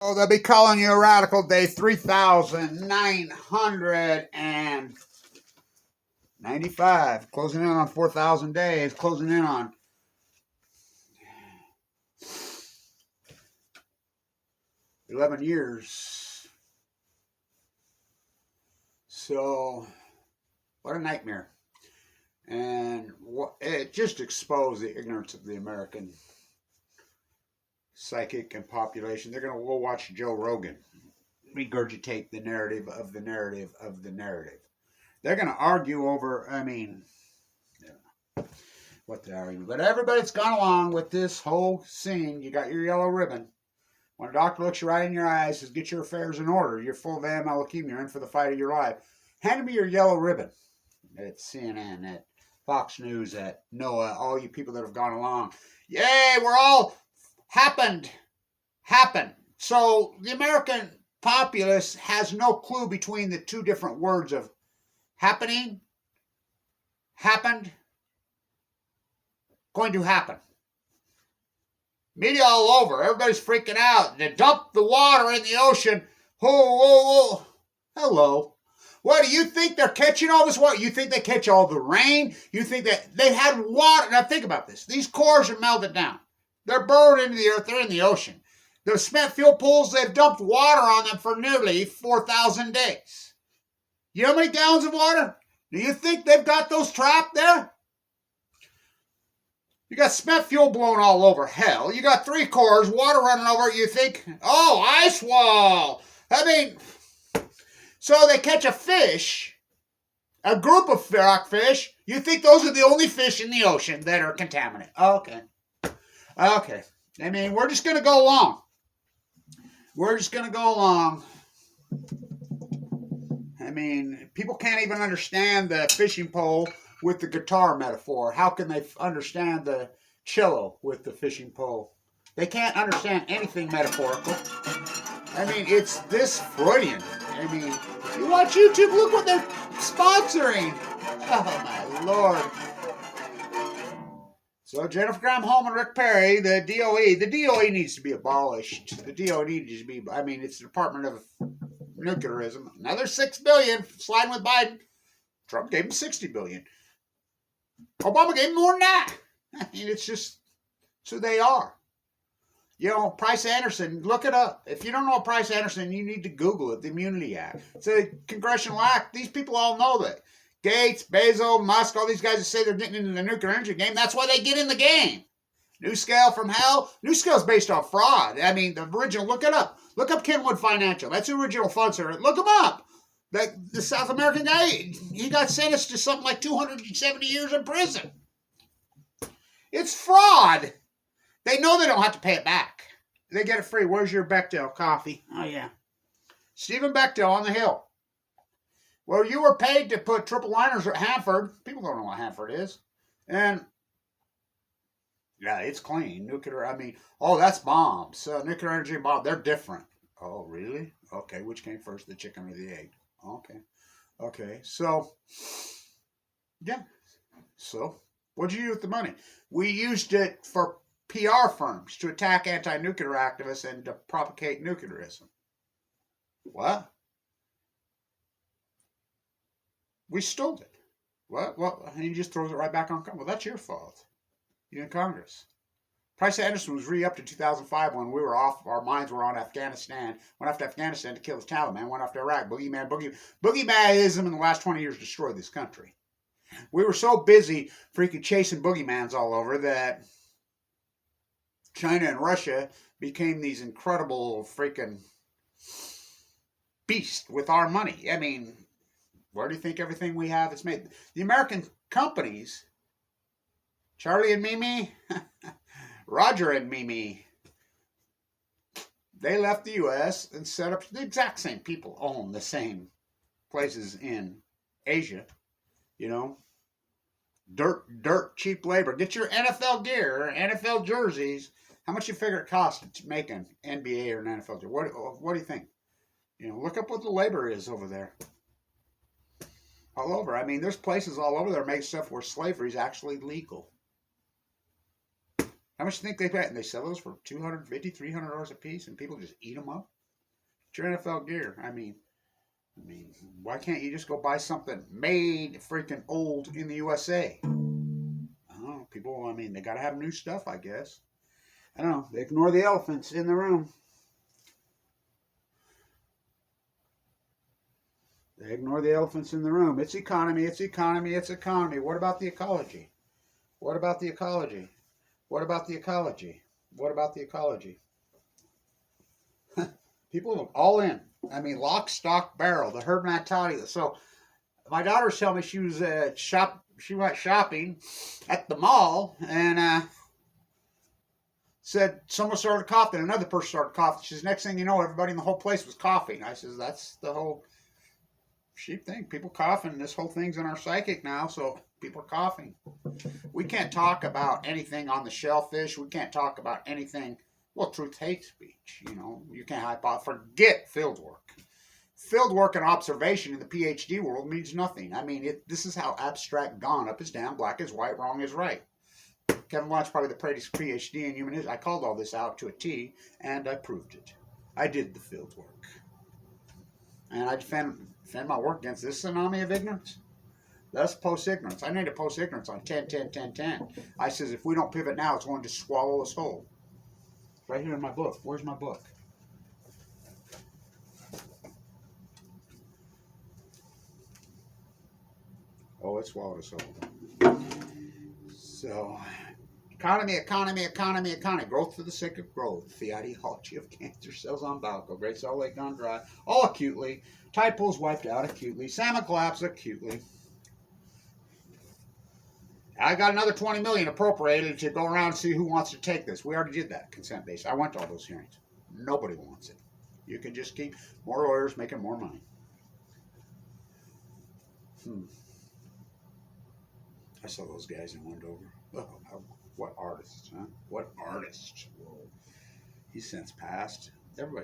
Oh, they'll be calling you a radical day 3,995. Closing in on 4,000 days. Closing in on 11 years. So, what a nightmare. And it just exposed the ignorance of the American psychic and population. They're going to go watch Joe Rogan regurgitate the narrative of the narrative of the narrative. They're going to argue over, what they're arguing. But everybody's gone along with this whole scene. You got your yellow ribbon. When a doctor looks you right in your eyes, says, get your affairs in order. You're full of AML leukemia. You're in for the fight of your life. Hand me your yellow ribbon. At CNN, at Fox News, at NOAA, all you people that have gone along. Yay, we're all happened. So the American populace has no clue between the two different words of happening, happened, going to happen. Media all over. Everybody's freaking out. They dump the water in the ocean. Whoa. Hello. What, do you think they're catching all this water? You think they catch all the rain? You think that they had water? Now think about this. These cores are melted down. They're buried into the earth. They're in the ocean. The spent fuel pools, they've dumped water on them for nearly 4,000 days. You know how many gallons of water? Do you think they've got those trapped there? You got spent fuel blowing all over hell. You got 3 cores, water running over it. You think, oh, ice wall. So they catch a fish, a group of rockfish. You think those are the only fish in the ocean that are contaminated. Okay. We're just going to go along. People can't even understand the fishing pole with the guitar metaphor. How can they understand the cello with the fishing pole? They can't understand anything metaphorical. It's this Freudian. You watch YouTube, look what they're sponsoring. Oh, my Lord. So Jennifer Granholm and Rick Perry, the DOE needs to be abolished. The DOE needs to be, it's the Department of Nuclearism. Another $6 billion sliding with Biden. Trump gave him $60 billion. Obama gave him more than that. It's just, so they are. Price Anderson, look it up. If you don't know Price Anderson, you need to Google it, the Immunity Act. It's a congressional act. These people all know that. Gates, Bezos, Musk, all these guys that say they're getting into the nuclear energy game, that's why they get in the game. New Scale from hell. New Scale is based on fraud. The original, look it up. Look up Kenwood Financial. That's the original sponsor. Look him up. The South American guy, he got sentenced to something like 270 years in prison. It's fraud. They know they don't have to pay it back. They get it free. Where's your Bechdel coffee? Oh, yeah. Stephen Bechdel on the Hill. Well, you were paid to put triple liners at Hanford. People don't know what Hanford is. And, yeah, it's clean. Nuclear, that's bombs. Nuclear energy and bomb, they're different. Oh, really? Okay, which came first, the chicken or the egg? Okay. So, yeah. So, what'd you do with the money? We used it for PR firms to attack anti-nuclear activists and to propagate nuclearism. What? We stole it. What? Well, and he just throws it right back on Congress. Well, that's your fault. You're in Congress. Price Anderson was re-upped in 2005 when we were off. Our minds were on Afghanistan. Went after Afghanistan to kill the Taliban. Went after Iraq. Boogeymanism in the last 20 years destroyed this country. We were so busy freaking chasing boogeymans all over that China and Russia became these incredible freaking beasts with our money. Where do you think everything we have is made? The American companies, Charlie and Mimi, Roger and Mimi, they left the U.S. and set up, the exact same people own the same places in Asia. Dirt, cheap labor. Get your NFL gear, NFL jerseys. How much you figure it costs to make an NBA or an NFL jersey? What do you think? Look up what the labor is over there. All over. There's places all over there make stuff where slavery is actually legal. How much do you think they pay? And they sell those for $250, $300 a piece, and people just eat them up. It's your NFL gear. I mean, why can't you just go buy something made freaking old in the USA? I don't know. People, I mean, they got to have new stuff, I guess. I don't know. They ignore the elephants in the room. They ignore the elephants in the room. It's economy, it's economy, it's economy. What about the ecology? What about the ecology? What about the ecology? What about the ecology? People are all in. I mean, lock, stock, barrel. The herd mentality. So my daughter's telling me she was She went shopping at the mall and said someone started coughing. Another person started coughing. She says, next thing you know, everybody in the whole place was coughing. I says, that's the whole sheep thing. People coughing. This whole thing's in our psychic now, so people are coughing. We can't talk about anything on the shellfish. We can't talk about anything. Well, truth hates speech. You know, you can't forget field work. Field work and observation in the PhD world means nothing. I mean, this is how abstract gone. Up is down, black is white, wrong is right. Kevin Blanch, probably the greatest PhD in human history. I called all this out to a T, and I proved it. I did the field work. And I defend my work against this tsunami of ignorance. That's post-ignorance. I need to post-ignorance on 10, 10, 10, 10. I says, if we don't pivot now, it's going to swallow us whole. Right here in my book. Where's my book? Oh, it swallowed us whole. So, economy, economy, economy, economy. Growth for the sake of growth. The ideology of cancer cells on Balco. Great Salt Lake gone dry. All acutely. Tide pools wiped out acutely. Salmon collapse acutely. I got another $20 million appropriated to go around and see who wants to take this. We already did that, consent based. I went to all those hearings. Nobody wants it. You can just keep more lawyers making more money. I saw those guys in Wendover. Oh, what artists, huh? What artists? Whoa. He's since passed. Everybody